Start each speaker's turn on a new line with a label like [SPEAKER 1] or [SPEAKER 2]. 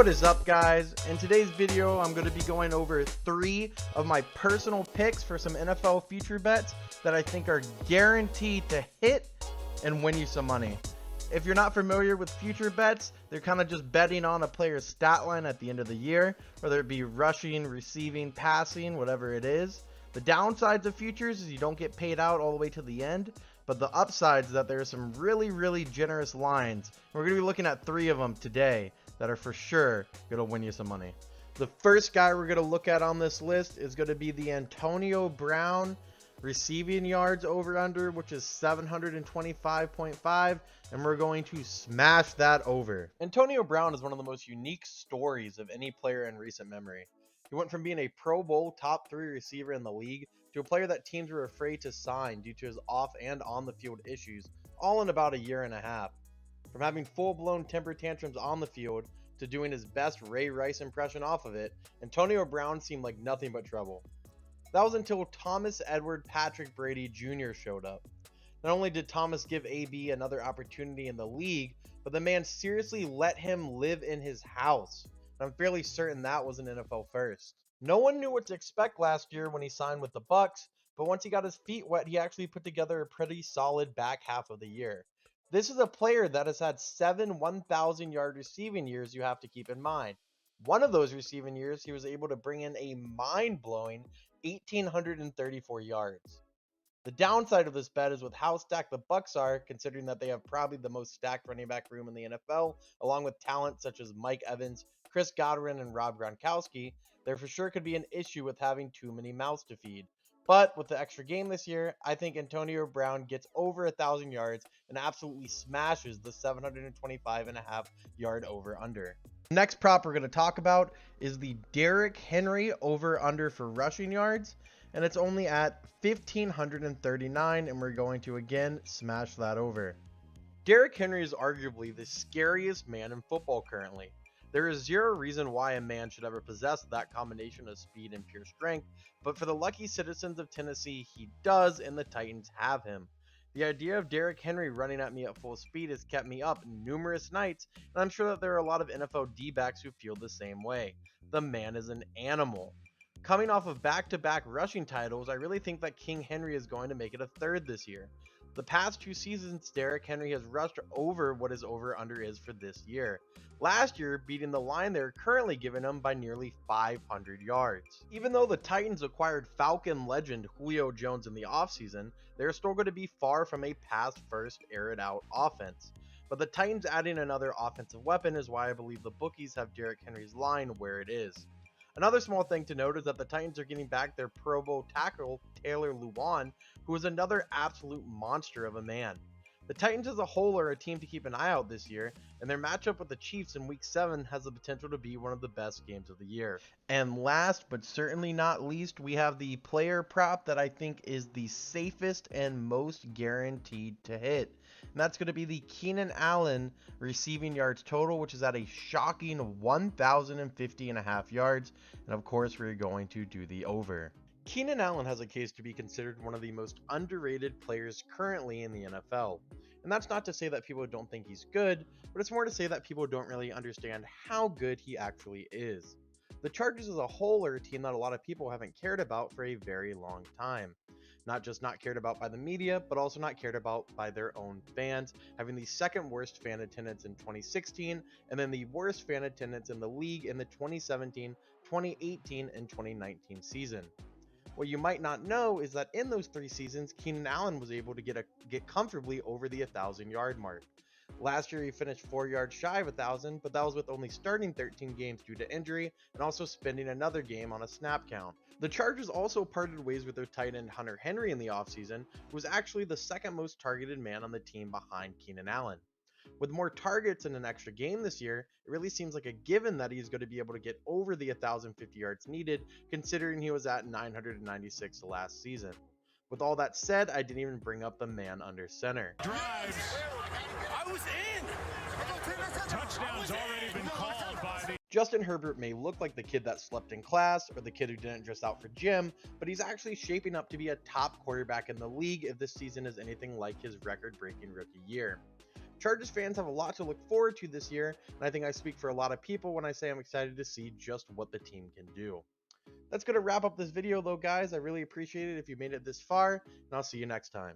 [SPEAKER 1] What is up, guys? In today's video, I'm going to be going over 3 of my personal picks for some NFL future bets that I think are guaranteed to hit and win you some money. If you're not familiar with future bets, they're kind of just betting on a player's stat line at the end of the year, whether it be rushing, receiving, passing, whatever it is. The downsides of futures is you don't get paid out all the way to the end, but the upsides is that there are some really generous lines. We're going to be looking at 3 of them today that are for sure going to win you some money. The first guy we're going to look at on this list is going to be the Antonio Brown receiving yards over under, which is 725.5, and we're going to smash that over. Antonio Brown is one of the most unique stories of any player in recent memory. He went from being a Pro Bowl top 3 receiver in the league to a player that teams were afraid to sign due to his off and on the field issues, all in about a year and a half. From having full-blown temper tantrums on the field to doing his best Ray Rice impression off of it, Antonio Brown seemed like nothing but trouble. That was until Thomas Edward Patrick Brady Jr. showed up. Not only did Thomas give AB another opportunity in the league, but the man seriously let him live in his house. And I'm fairly certain that was an NFL first. No one knew what to expect last year when he signed with the Bucs, but once he got his feet wet, he actually put together a pretty solid back half of the year. This is a player that has had 7 1,000-yard receiving years you have to keep in mind. One of those receiving years, he was able to bring in a mind-blowing 1,834 yards. The downside of this bet is with how stacked the Bucs are, considering that they have probably the most stacked running back room in the NFL, along with talent such as Mike Evans, Chris Godwin, and Rob Gronkowski, there for sure could be an issue with having too many mouths to feed. But with the extra game this year, I think Antonio Brown gets over 1,000 yards and absolutely smashes the 725.5 yard over under. Next prop we're going to talk about is the Derrick Henry over under for rushing yards, and it's only at 1,539, and we're going to again smash that over. Derrick Henry is arguably the scariest man in football currently. There is zero reason why a man should ever possess that combination of speed and pure strength, but for the lucky citizens of Tennessee, he does, and the Titans have him. The idea of Derrick Henry running at me at full speed has kept me up numerous nights, and I'm sure that there are a lot of NFL D-backs who feel the same way. The man is an animal. Coming off of back-to-back rushing titles, I really think that King Henry is going to make it a third this year. The past 2 seasons, Derrick Henry has rushed over what his over-under is for this year. Last year, beating the line they're currently giving him by nearly 500 yards. Even though the Titans acquired Falcon legend Julio Jones in the offseason, they're still going to be far from a pass-first, air-it-out offense. But the Titans adding another offensive weapon is why I believe the bookies have Derrick Henry's line where it is. Another small thing to note is that the Titans are getting back their Pro Bowl tackle, Taylor Lewan, who is another absolute monster of a man. The Titans as a whole are a team to keep an eye out this year, and their matchup with the Chiefs in Week 7 has the potential to be one of the best games of the year. And last but certainly not least, we have the player prop that I think is the safest and most guaranteed to hit. And that's going to be the Keenan Allen receiving yards total, which is at a shocking 1,050.5 yards. And of course, we're going to do the over. Keenan Allen has a case to be considered one of the most underrated players currently in the NFL. And that's not to say that people don't think he's good, but it's more to say that people don't really understand how good he actually is. The Chargers as a whole are a team that a lot of people haven't cared about for a very long time. Not just not cared about by the media, but also not cared about by their own fans, having the second worst fan attendance in 2016, and then the worst fan attendance in the league in the 2017, 2018, and 2019 season. What you might not know is that in those 3 seasons, Keenan Allen was able to get comfortably over the 1,000-yard mark. Last year, he finished 4 yards shy of 1,000, but that was with only starting 13 games due to injury and also spending another game on a snap count. The Chargers also parted ways with their tight end Hunter Henry in the offseason, who was actually the second most targeted man on the team behind Keenan Allen. With more targets and an extra game this year, it really seems like a given that he's going to be able to get over the 1,050 yards needed, considering he was at 996 last season. With all that said, I didn't even bring up the man under center.
[SPEAKER 2] Drives. I was in. Touchdown's already been called by the...
[SPEAKER 1] Justin Herbert may look like the kid that slept in class or the kid who didn't dress out for gym, but he's actually shaping up to be a top quarterback in the league if this season is anything like his record-breaking rookie year. Chargers fans have a lot to look forward to this year, and I think I speak for a lot of people when I say I'm excited to see just what the team can do. That's going to wrap up this video though, guys. I really appreciate it if you made it this far, and I'll see you next time.